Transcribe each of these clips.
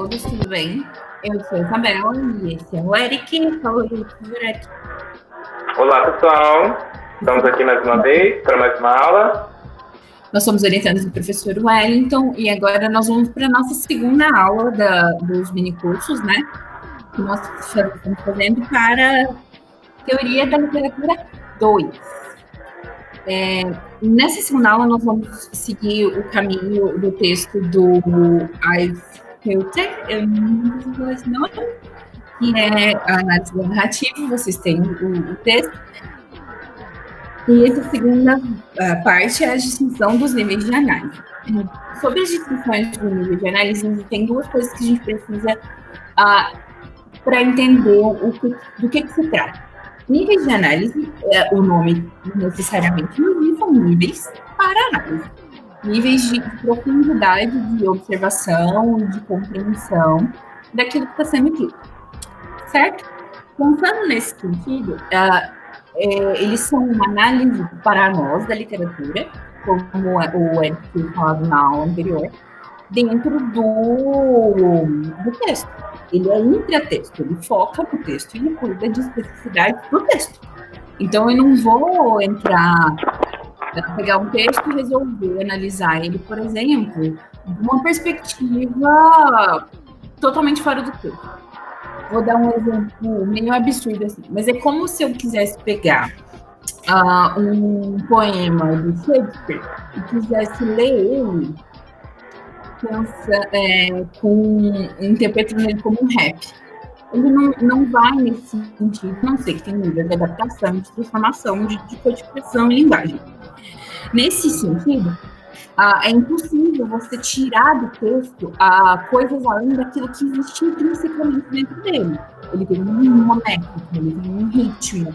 todos, tudo bem? Eu sou a Isabel e esse é o Eric. Fala aí, Eric. Olá, pessoal. Estamos aqui mais uma vez para mais uma aula. Nós somos orientados do professor Wellington e agora nós vamos para a nossa segunda aula dos minicursos, né? Que nós estamos fazendo para Teoria da Literatura 2. Nessa segunda aula, nós vamos seguir o caminho do texto do Ives Hilter, eu não sei esse nome, que é a análise da narrativa. Vocês têm o texto. E essa segunda parte é a distinção dos níveis de análise. Sobre as distinções dos níveis de análise, tem duas coisas que a gente precisa para entender do que se trata. Níveis de análise, o nome necessariamente não são níveis para análise. Níveis de profundidade, de observação, de compreensão daquilo que está sendo dito. Certo? Pensando nesse sentido, eles são uma análise para nós da literatura, como o Eric falava na aula anterior, dentro do texto. Ele é intratexto, ele foca no texto e ele cuida de especificidades do texto. Então, eu não vou pegar um texto e resolver analisar ele, por exemplo, de uma perspectiva totalmente fora do texto. Vou dar um exemplo meio absurdo assim, mas é como se eu quisesse pegar um poema de Shakespeare e quisesse ler ele interpretando ele como um rap. Ele não vai nesse sentido, não sei que tem nível de adaptação, de transformação, de codificação e linguagem. Nesse sentido, é impossível você tirar do texto coisas além daquilo que existe intrinsecamente dentro dele. Ele tem uma métrica, ele tem um ritmo.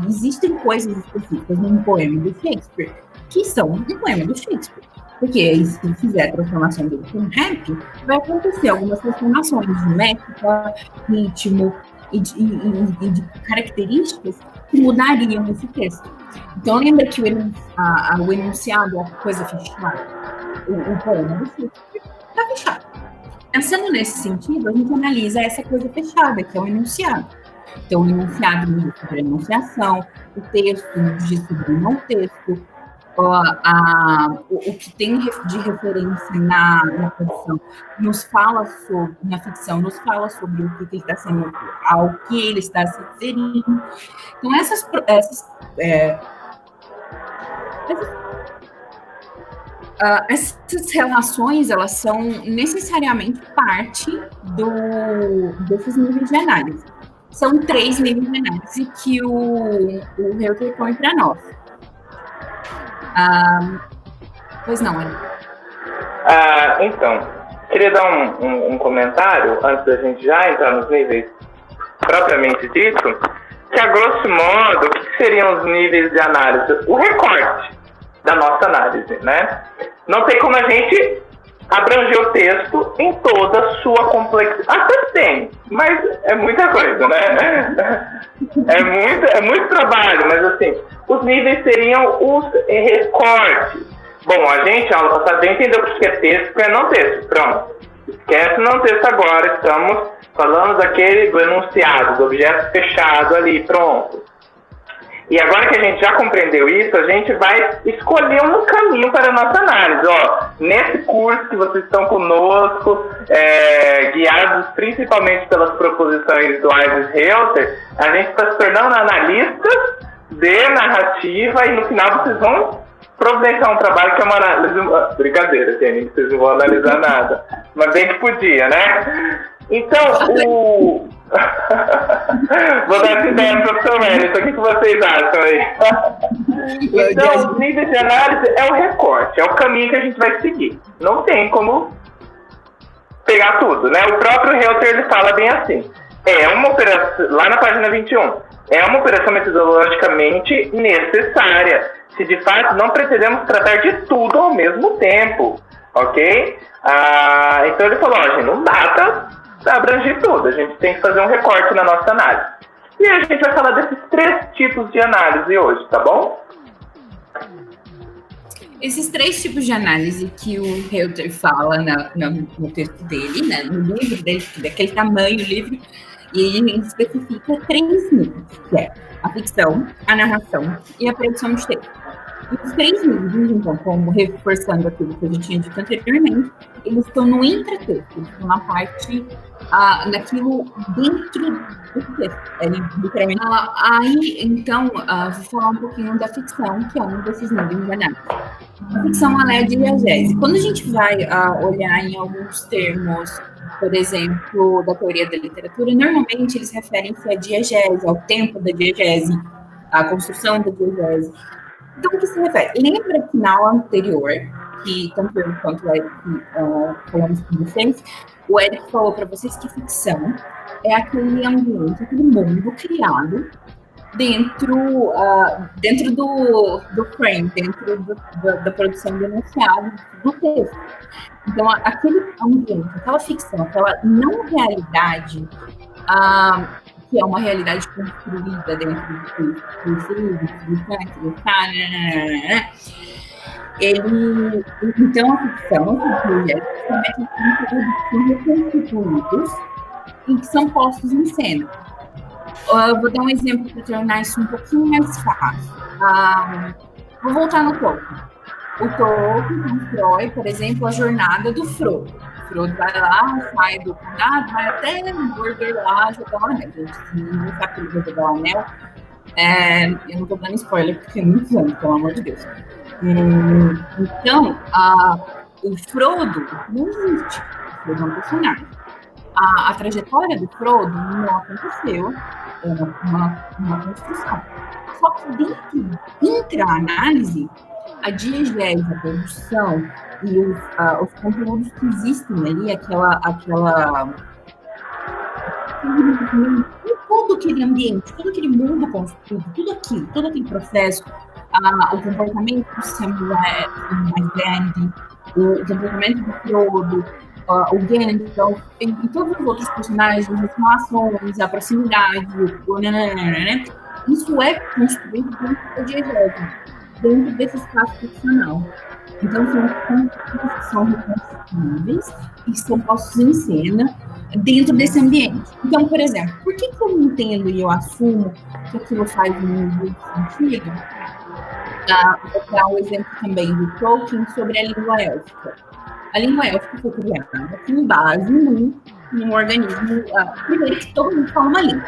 Existem coisas específicas num poema do Shakespeare que são um poema do Shakespeare. Porque se ele fizer a transformação dele com rap, vai acontecer algumas transformações de métrica, ritmo e de características que mudariam esse texto. Então, lembra que o enunciado é a coisa fechada? O poema do Shakespeare está fechado. Pensando nesse sentido, a gente analisa essa coisa fechada, que é o enunciado. Então, o enunciado diz sobre a enunciação, o texto diz sobre o não texto, o que tem de referência na ficção nos fala sobre o que ele está sendo, ao que ele está se referindo. Então, essas relações, elas são necessariamente parte desses níveis de análise. São 3 níveis de análise que o Hilter põe para nós. Pois não, Ana. Então, queria dar um comentário antes da gente já entrar nos níveis propriamente dito, que a grosso modo, o que seriam os níveis de análise? O recorte da nossa análise, né? Não tem como a gente abranger o texto em toda a sua complexidade. Até tem, mas é muita coisa, né? É muito trabalho, mas assim, os níveis seriam os recortes. Bom, a gente, a aula passada, já entendeu o que é texto e o que é não texto. Pronto. Esquece o não texto agora, estamos falando do enunciado, do objeto fechado ali, pronto. E agora que a gente já compreendeu isso, a gente vai escolher um caminho para a nossa análise. Nesse curso que vocês estão conosco, guiados principalmente pelas proposições do Ives Hilter, a gente está se tornando analistas de narrativa e no final vocês vão providenciar um trabalho que é uma análise... Brincadeira, gente, vocês não vão analisar nada. Mas bem que podia, né? Então, vou dar essa ideia para o professor Wellington. O que vocês acham aí? Então, os níveis de análise é o recorte, é o caminho que a gente vai seguir. Não tem como pegar tudo, né? O próprio Hilter, ele fala bem assim. É uma operação, lá na página 21, é uma operação metodologicamente necessária, se de fato não pretendemos tratar de tudo ao mesmo tempo, ok? Então ele falou, gente, não dá para abranger tudo, a gente tem que fazer um recorte na nossa análise. E a gente vai falar desses 3 tipos de análise hoje, tá bom? Esses 3 tipos de análise que o Reuter fala no texto dele, né, no livro dele, daquele tamanho, o livro, e ele especifica 3 níveis, que é a ficção, a narração e a produção de texto. E os 3 níveis, então, como reforçando aquilo que a gente tinha dito anteriormente, eles estão no entretexto, eles estão na parte, naquilo dentro do texto, literalmente. Aí, então, vou falar um pouquinho da ficção, que é um desses níveis de análise. A ficção, ela é a diegese. Quando a gente vai olhar em alguns termos, por exemplo, da teoria da literatura, normalmente eles referem-se à diegese, ao tempo da diegese, à construção da diegese. Então, o que se refere? Lembra que na aula anterior, que tanto eu quanto o Eric falamos com vocês, o Eric falou para vocês que ficção é aquele ambiente, aquele mundo criado dentro do frame, dentro da produção do enunciado do texto. Então, aquele ambiente, aquela ficção, aquela não realidade, que é uma realidade construída dentro do livro, então a ficção, são conteúdos e que são postos em cena. Vou dar um exemplo para tornar isso um pouquinho mais fácil. Vou voltar no Tolkien. O Tolkien constrói, por exemplo, a jornada do Frodo. O Frodo vai lá, sai do condado, vai até Mordor lá jogar o anel. Gente, se não sabe que ele vai jogar o anel, eu não estou dando spoiler, porque é muito anos, pelo amor de Deus. Então, o Frodo não existe. O Frodo é um personagem. A trajetória do Frodo não aconteceu, é uma construção. Só que dentro, intra-análise, a diegese, a produção e os conteúdos que existem ali, todo aquele ambiente, todo aquele mundo construído, tudo aquilo, todo aquele processo, o comportamento do Samuel, o comportamento do Frodo, o Gandalf, e todos os outros personagens, as relações, a proximidade, isso é construído dentro da diegese, dentro desse espaço ficcional. Então, são reconstruíveis e são postos em cena dentro desse ambiente. Então, por exemplo, por que eu entendo e eu assumo que aquilo faz muito sentido? Vou dar um exemplo também do Tolkien sobre a língua élfica. A língua élfica foi criada com base num organismo, primeiro que todo mundo fala uma língua,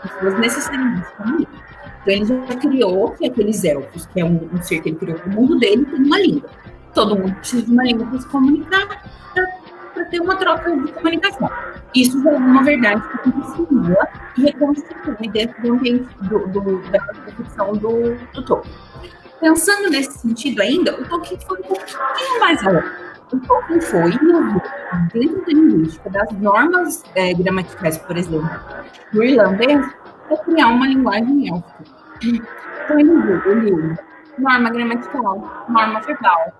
as pessoas necessariamente falam uma língua. Então ele já criou que aqueles elfos, que é um ser que ele criou no mundo dele, tem uma língua. Todo mundo precisa de uma língua para se comunicar, para ter uma troca de comunicação. Isso já é uma verdade que continua e reconstitui dentro do ambiente da ficção do Tolkien. Pensando nesse sentido ainda, o Tolkien foi um pouquinho mais além. O Tolkien foi dentro da linguística, das normas gramaticais, por exemplo, do irlandês, para criar uma linguagem élfica. Então, ele usa norma gramatical, norma verbal,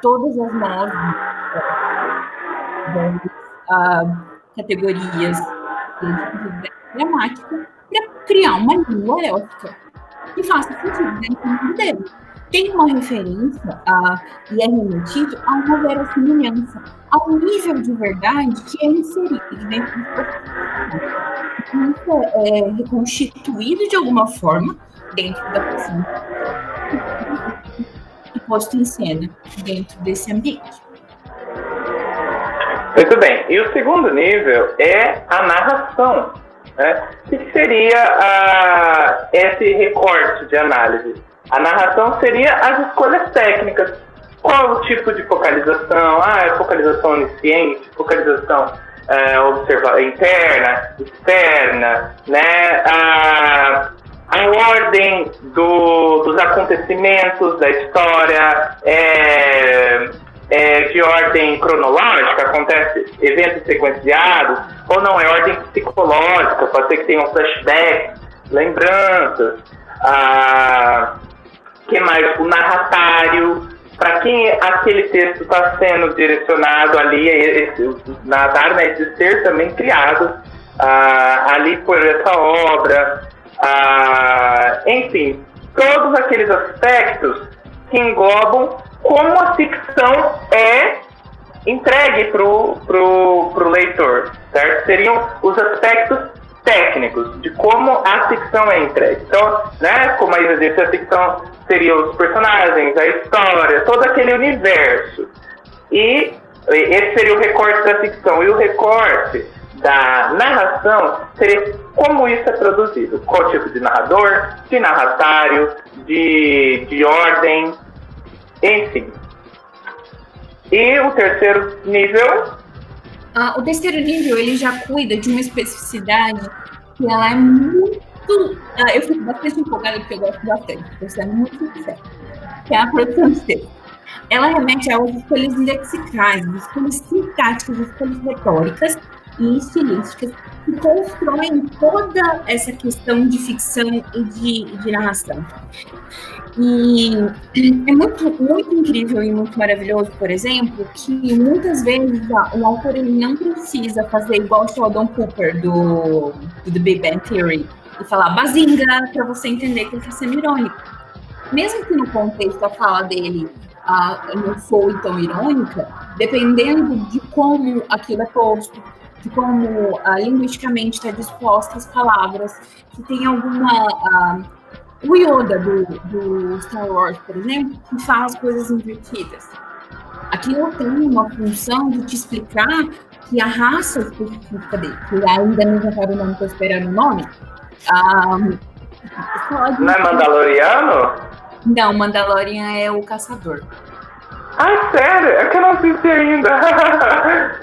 todas as normas, categorias de gramática, para criar uma língua élfica que faça sentido dentro do mundo dele. Tem uma referência e é remetido a uma verossimilhança, a um nível de verdade que é inserido dentro do processo. Isso é reconstituído de alguma forma dentro da ficção e posto em cena dentro desse ambiente. Muito bem. E o segundo nível é a narração. Né? O que seria esse recorte de análise? A narração seria as escolhas técnicas. Qual o tipo de focalização? É focalização onisciente, focalização interna, externa, né? A ordem dos acontecimentos da história é de ordem cronológica, acontece eventos sequenciados, ou não, é ordem psicológica, pode ser que tenha um flashback, lembranças. Que mais? O narratário, para quem aquele texto está sendo direcionado ali, o narratário, né, esse ser também criado ali por essa obra, enfim, todos aqueles aspectos que englobam como a ficção é entregue pro leitor, certo? Seriam os aspectos técnicos de como a ficção é entregue. Então, né, como a Isa disse, a ficção seria os personagens, a história, todo aquele universo. E esse seria o recorte da ficção. E o recorte da narração seria como isso é produzido. Qual tipo de narrador, de narratário, de ordem, enfim. E o terceiro nível? O terceiro nível, ele já cuida de uma especificidade que ela é muito... eu fico bastante empolgada porque eu gosto bastante, estou sendo muito sincera, que é a produção de texto. Ela remete às escolhas lexicais, escolhas sintáticas, escolhas retóricas e estilísticas que constroem toda essa questão de ficção e de narração. E é muito incrível e muito maravilhoso, por exemplo, que muitas vezes o autor ele não precisa fazer igual o Sheldon Cooper do The Big Bang Theory e falar bazinga para você entender que ele está sendo irônico. Mesmo que no contexto a fala dele não foi tão irônica, dependendo de como aquilo é posto, de como linguisticamente está disposta as palavras, se tem alguma... o Yoda do Star Wars, por exemplo, que fala as coisas invertidas. Aquilo tem uma função de te explicar que a raça específica dele, que ainda não reparou o nome, estou esperando o nome. Não é Mandaloriano? Não, Mandalorian é o caçador. Ah, sério? É que eu não assisti ainda.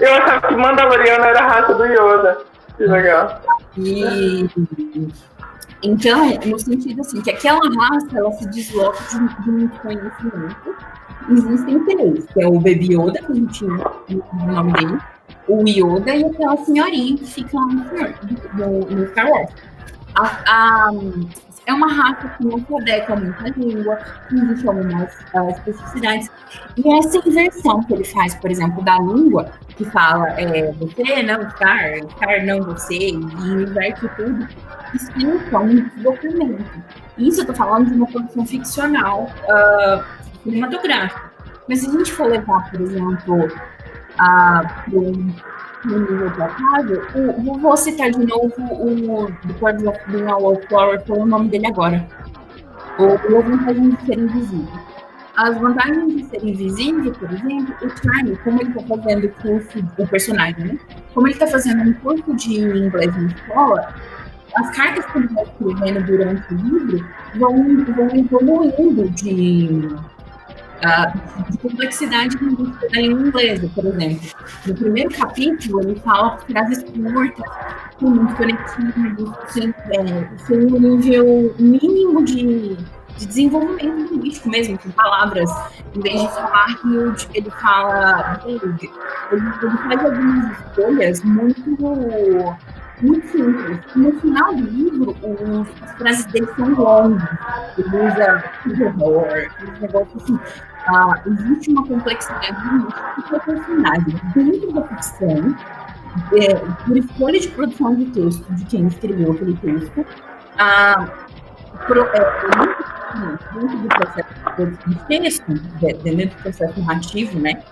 Eu achava que Mandaloriano era a raça do Yoda. Que legal. Então, no sentido assim, que aquela raça, ela se desloca de um conhecimento. Existem três, que é o Baby Yoda, que a gente o nome dele, o Yoda e aquela senhorinha que fica lá no Star Wars. É uma raça que não se adequa muito à língua, que existe algumas especificidades. E essa inversão que ele faz, por exemplo, da língua, que fala você não Star não você, e inverte tudo, explica um deslocamento. Isso eu estou falando de uma produção ficcional cinematográfica. Mas se a gente for levar, por exemplo, no nível tratado, vou citar de novo o do Wallflower, pelo nome dele agora. As vantagens de ser invisível. As vantagens de ser invisível, por exemplo, o Charlie, como ele está fazendo curso, o personagem, né? Como ele está fazendo um curso de inglês na escola, as cartas que ele vai escrevendo durante o livro vão evoluindo de complexidade linguística da língua inglesa, por exemplo. No primeiro capítulo, ele fala frases curtas, muito conectivos, sem um nível mínimo de desenvolvimento linguístico mesmo, com palavras. Em vez de falar huge, ele fala big. Ele faz algumas escolhas muito simples. No final do livro, as frases dele são longas. Ele usa horror, esse negócio assim. Existe uma complexidade de personagem dentro da ficção, por escolha de produção de texto de quem escreveu aquele texto, dentro do processo de produção de texto, dentro do processo narrativo, né,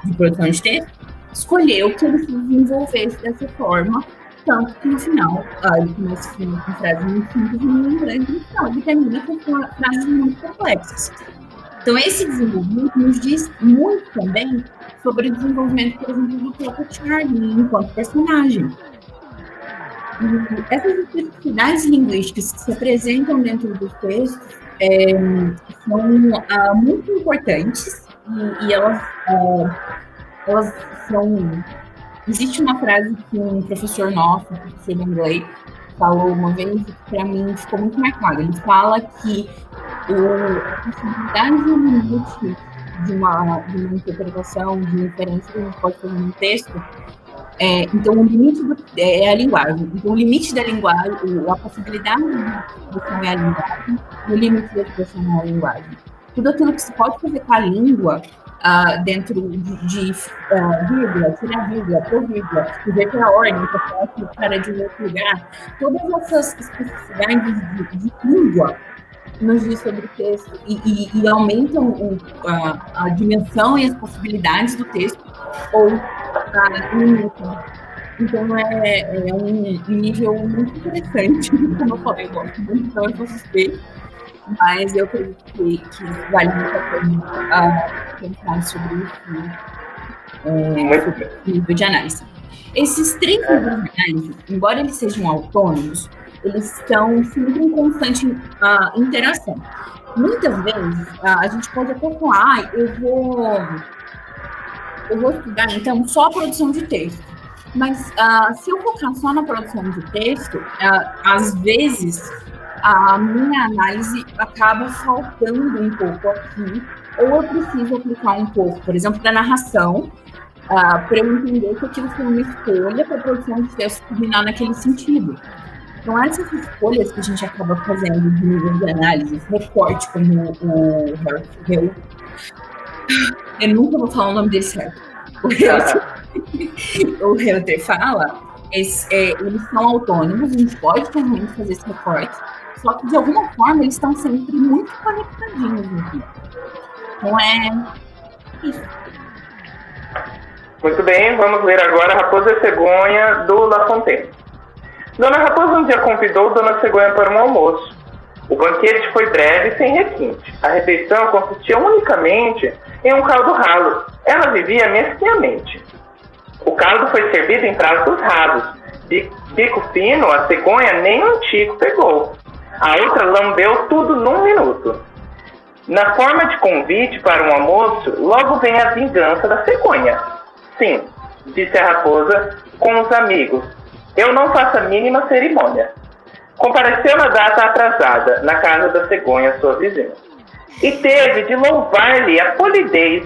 de produção de texto, escolheu que ele se desenvolvesse dessa forma, tanto que no final, ele começa com frases muito simples e muito grandes, e no final ele termina com frases muito complexas. Então, esse desenvolvimento nos diz muito também sobre o desenvolvimento, por exemplo, do próprio Charlie enquanto personagem. E essas especificidades linguísticas que se apresentam dentro dos textos são muito importantes e elas são... Existe uma frase que um professor nosso, um professor de inglês, falou uma vez que para mim ficou muito marcado. Ele fala que a possibilidade de um limite de uma interpretação, de inferência que a gente pode fazer no texto, então o limite é a linguagem. Então o limite da linguagem, a possibilidade de expressão é a linguagem, e o limite da expressão é a linguagem. Tudo aquilo que se pode fazer com a língua, dentro de vírgula, tirar vírgula, pôr vírgula, escrever pela ordem, para falar que o cara é de outro lugar, todas essas especificidades de língua, nos diz sobre o texto e aumentam a dimensão e as possibilidades do texto, ou limitam. Então, é um nível muito interessante. Como eu falei, eu gosto muito, então eu sou suspeita, mas eu acredito que vale muito a pena pensar sobre esse nível de análise. Esses 3 níveis de análise, embora eles sejam autônomos, eles estão sempre em constante interação. Muitas vezes, a gente pode até falar, eu vou estudar, então, só a produção de texto. Mas se eu focar só na produção de texto, às vezes a minha análise acaba faltando um pouco aqui, ou eu preciso aplicar um pouco, por exemplo, da narração, para eu entender que aquilo foi uma escolha para a produção de texto terminar naquele sentido. Então, essas escolhas que a gente acaba fazendo de nível de análise, recorte, como o Harry, eu nunca vou falar o nome dele certo. O Helder fala, eles são autônomos, a gente pode também fazer esse recorte, só que de alguma forma eles estão sempre muito conectadinhos aqui. Então isso. Muito bem, vamos ler agora Raposa e Cegonha, do La Fontaine. Dona Raposa um dia convidou Dona Cegonha para um almoço. O banquete foi breve e sem requinte. A refeição consistia unicamente em um caldo ralo. Ela vivia mesquinhamente. O caldo foi servido em pratos rasos. Bico fino, a cegonha nem um tico pegou. A outra lambeu tudo num minuto. Na forma de convite para um almoço, logo vem a vingança da cegonha. Sim, disse a raposa com os amigos. Eu não faço a mínima cerimônia. Compareceu na data atrasada, na casa da cegonha, sua vizinha. E teve de louvar-lhe a polidez.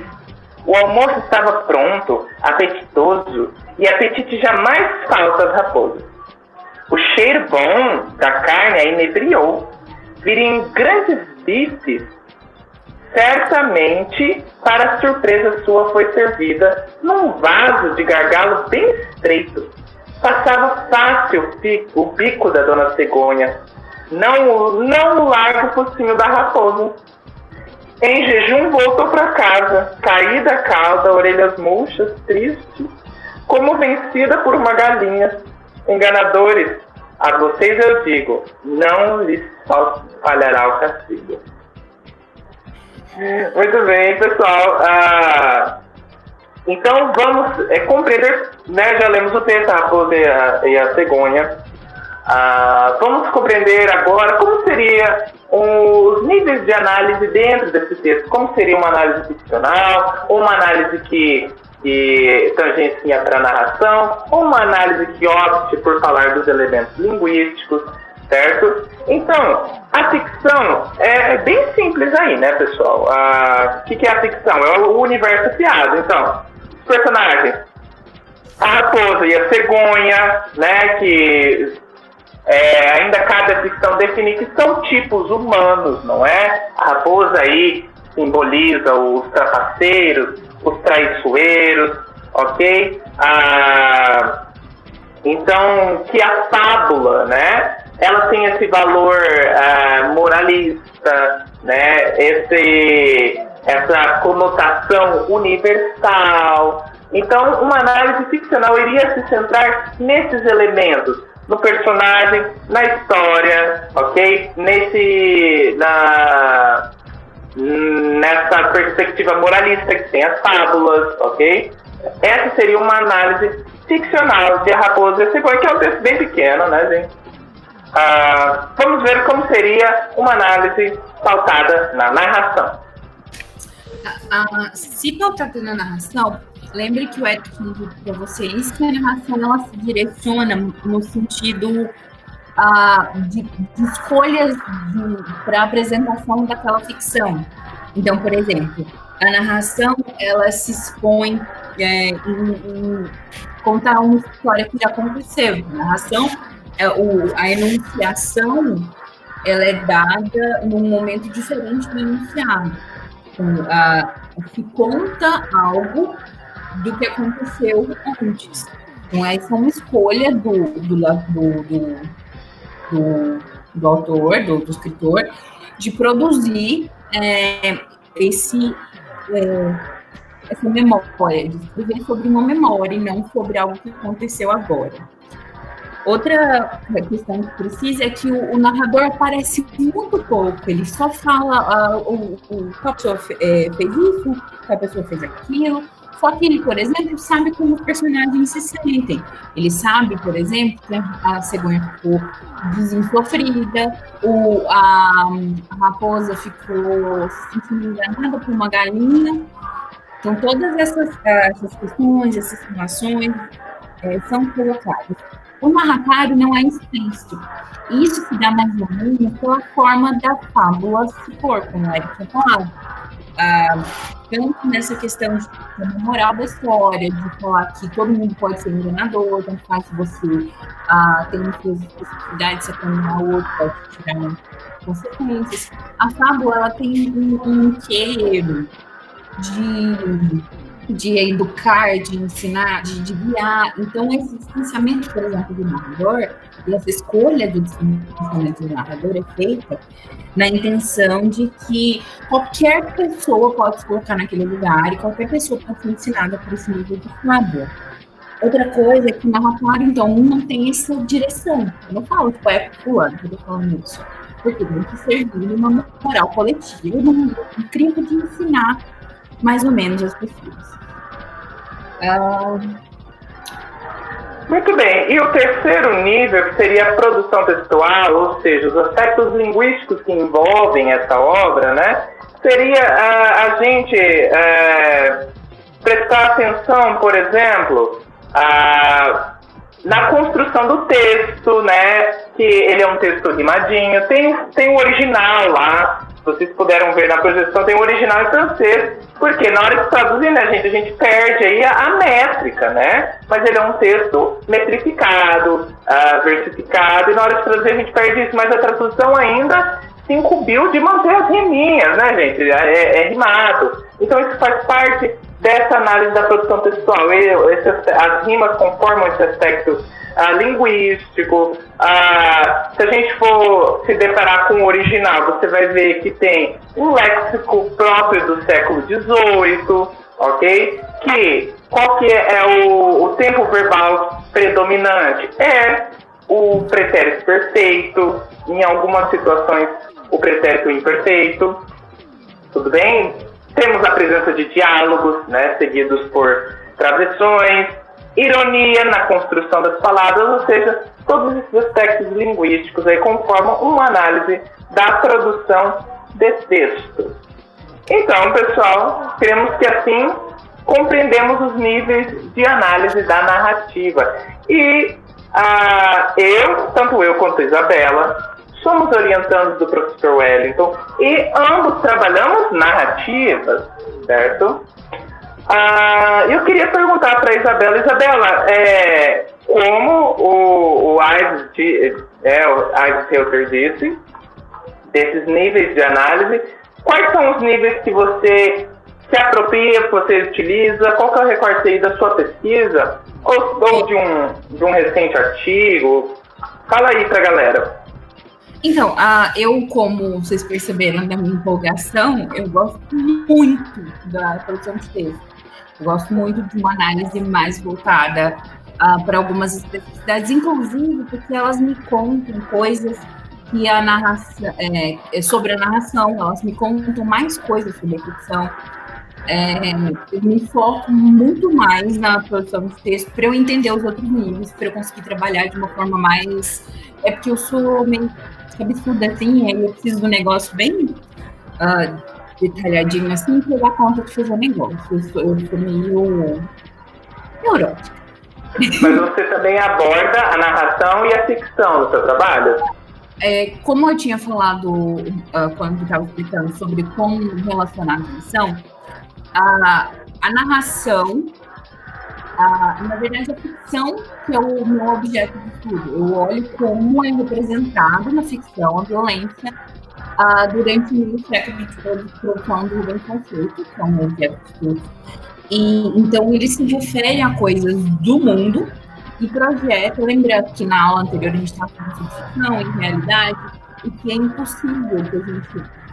O almoço estava pronto, apetitoso, e apetite jamais falta às raposas. O cheiro bom da carne a inebriou. Viriam grandes bifes. Certamente, para surpresa sua, foi servida num vaso de gargalo bem estreito. Passava fácil o bico da Dona Cegonha, não o largo focinho da raposa. Em jejum voltou para casa, caída a cauda, orelhas murchas, triste, como vencida por uma galinha. Enganadores, a vocês eu digo, não lhes falhará o castigo. Muito bem, pessoal. Então vamos compreender, né? Já lemos o texto, a raposa e a cegonha. Vamos compreender agora como seria os níveis de análise dentro desse texto. Como seria uma análise ficcional, ou uma análise que tangencia para a narração, ou uma análise que opte por falar dos elementos linguísticos, certo? Então, a ficção é bem simples aí, né, pessoal? O que é a ficção? É o universo criado. Então, os personagens, a raposa e a cegonha, né, que ainda cabe a ficção definir que são tipos humanos, não é? A raposa aí simboliza os trapaceiros, os traiçoeiros, ok? Então, que a fábula, né, ela tem esse valor moralista, né, essa conotação universal. Então, uma análise ficcional iria se centrar nesses elementos, no personagem, na história, ok? Nessa perspectiva moralista que tem as fábulas, ok? Essa seria uma análise ficcional de A Raposa e a Cegonha, que é um texto bem pequeno, né, gente? Vamos ver como seria uma análise pautada na narração. Se pautada na narração, lembre que o Eric disse para vocês que a narração ela se direciona no sentido de escolhas para a apresentação daquela ficção. Então, por exemplo, a narração ela se expõe em contar uma história que já aconteceu. A narração, a enunciação, ela é dada num momento diferente do enunciado. Então, se conta algo do que aconteceu antes. Então, essa é uma escolha do autor, do escritor, de produzir essa memória, de escrever sobre uma memória e não sobre algo que aconteceu agora. Outra questão que precisa é que o narrador aparece muito pouco, ele só fala que a pessoa fez isso, que a pessoa fez aquilo, só que ele, por exemplo, sabe como os personagens se sentem. Ele sabe, por exemplo, que a cegonha ficou desenfofrida, a raposa ficou se sentindo enganada por uma galinha. Então, todas essas questões, essas situações são colocadas. O narratório não é explícito. Isso se dá mais ou menos pela forma da fábula se for, como a Erika tinha falado. Tanto nessa questão de moral da história, de falar que todo mundo pode ser enganador, tanto faz se você tem suas especificidades, sacanear o outro pode tirar consequências. A fábula, ela tem um quê de educar, de ensinar, de guiar. Então, esse distanciamento, por exemplo, do narrador, e essa escolha do distanciamento do narrador é feita na intenção de que qualquer pessoa pode se colocar naquele lugar e qualquer pessoa pode ser ensinada por esse nível de fábula. Outra coisa é que o narratório, então, não tem essa direção. Eu não falo tipo, é fulano que eu tô falando isso. Porque tem que servir uma moral coletiva, uma crivo de ensinar mais ou menos as pessoas. Muito bem. E o terceiro nível, que seria a produção textual, ou seja, os aspectos linguísticos que envolvem essa obra, né? Seria a gente prestar atenção, por exemplo, na construção do texto, né? Que ele é um texto rimadinho. Tem o original lá. Vocês puderam ver na projeção, tem o original em francês, porque na hora de traduzir, né, a gente perde aí a métrica, né? Mas ele é um texto metrificado, versificado, e na hora de traduzir a gente perde isso, mas a tradução ainda se incumbiu de manter as riminhas, né, gente? É rimado. Então isso faz parte dessa análise da produção textual. As rimas conformam esse aspecto linguístico. Se a gente for se deparar com o original, você vai ver que tem um léxico próprio do século XVIII, ok? Qual que é o tempo verbal predominante? É o pretérito perfeito, em algumas situações o pretérito imperfeito, tudo bem? Temos a presença de diálogos, né, seguidos por travessões, ironia na construção das palavras, ou seja, todos esses aspectos linguísticos aí conformam uma análise da produção de texto. Então, pessoal, queremos que assim compreendemos os níveis de análise da narrativa. E tanto eu quanto a Isabela, somos orientandos do professor Wellington e ambos trabalhamos narrativas, certo? Eu queria perguntar para a Isabela. Isabela, como o Ives Helter disse, desses níveis de análise, quais são os níveis que você se apropria, que você utiliza? Qual que é o recorte aí da sua pesquisa? Ou de um recente artigo? Fala aí para a galera. Então, eu, como vocês perceberam da minha empolgação, eu gosto muito da produção de texto. Eu gosto muito de uma análise mais voltada para algumas especificidades, inclusive porque elas me contam coisas que a narração, sobre a narração, elas me contam mais coisas sobre a ficção. Eu me foco muito mais na produção de texto para eu entender os outros níveis, para eu conseguir trabalhar de uma forma mais... É porque eu sou meio absurda assim, aí eu preciso de um negócio bem detalhadinho assim, para eu dar conta de fazer o negócio. Eu sou meio neurótica. Mas você também aborda a narração e a ficção no seu trabalho? Como eu tinha falado quando estava explicando sobre como relacionar a ficção, a narração, na verdade, a ficção que é o meu objeto de estudo. Eu olho como é representado na ficção a violência durante o meio século de produção do Rubem Conceito, que é o meu objeto de estudo. E, então, ele se refere a coisas do mundo e projeta, lembrando que na aula anterior a gente estava falando sobre ficção e realidade, e que é impossível que a gente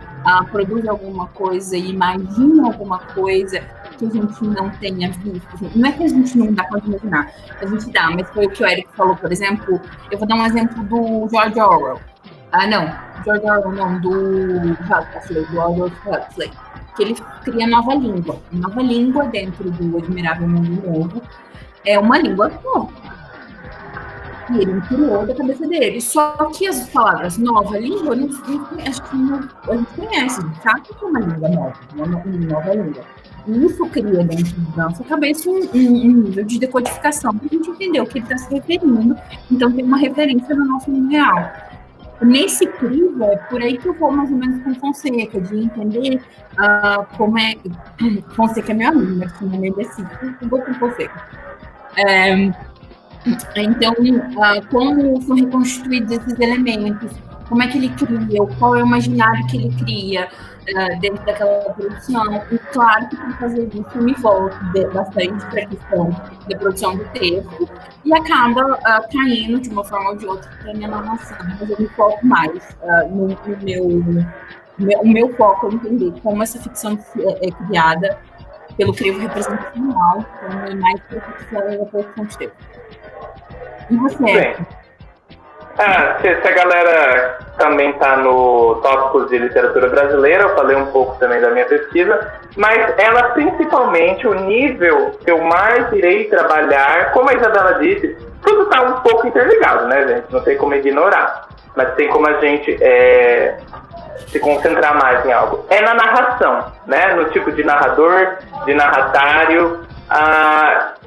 produza alguma coisa e imagine alguma coisa que a gente não tenha visto. Assim, não é que a gente não dá conta de imaginar, a gente dá, mas foi o que o Eric falou, por exemplo, eu vou dar um exemplo do George Orwell. George Orwell não, do Huxley, do Aldous Huxley, que ele cria nova língua dentro do Admirável Mundo Novo, é uma língua nova. E ele criou da cabeça dele. Só que as palavras nova língua, acho que a gente conhece, a gente sabe que é uma língua nova, uma nova língua. E isso cria dentro da nossa cabeça um nível de decodificação para a gente entender o que ele está se referindo. Então, tem uma referência no nosso mundo real. Nesse crivo, é por aí que eu vou mais ou menos com Fonseca, de entender como é. Fonseca é meu amigo, mas que não é desse, eu vou com Fonseca. Então, como são reconstituídos esses elementos, como é que ele cria, qual é o imaginário que ele cria dentro daquela produção. E claro que para fazer isso eu me volto bastante para a questão da produção do texto e acaba caindo de uma forma ou de outra para a minha narração, mas eu me foco mais o meu foco é entender como essa ficção é criada pelo crivo representacional, então é mais para a ficção e a produção de texto. E você? Bem, se a galera também está no tópicos de literatura brasileira, eu falei um pouco também da minha pesquisa, mas ela principalmente, o nível que eu mais irei trabalhar, como a Isabela disse, tudo está um pouco interligado, né, gente? Não tem como ignorar, mas tem como a gente se concentrar mais em algo. É na narração, né? No tipo de narrador, de narratário.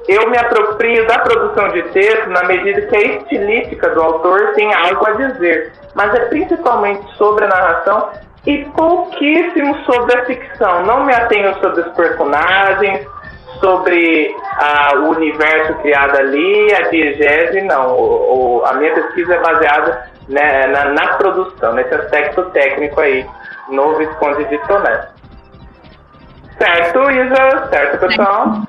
Eu me aproprio da produção de texto na medida que a estilística do autor tem algo a dizer, mas é principalmente sobre a narração e pouquíssimo sobre a ficção. Não me atenho sobre os personagens, sobre o universo criado ali, a diegese, não. A minha pesquisa é baseada, né, na produção, nesse aspecto técnico aí, no Visconde de Toné. Certo, Isa? Certo, pessoal?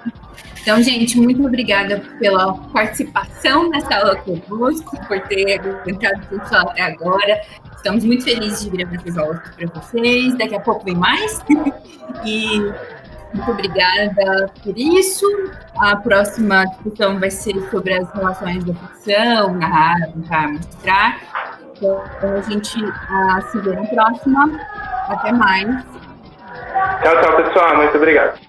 Então, gente, muito obrigada pela participação nessa aula conosco, por ter aguentado tudo até agora. Estamos muito felizes de gravar essas aulas para vocês. Daqui a pouco vem mais. E muito obrigada por isso. A próxima discussão vai ser sobre as relações da ficção, narrar, tentar mostrar. Então, a gente se vê na próxima. Até mais. Tchau, pessoal. Muito obrigado.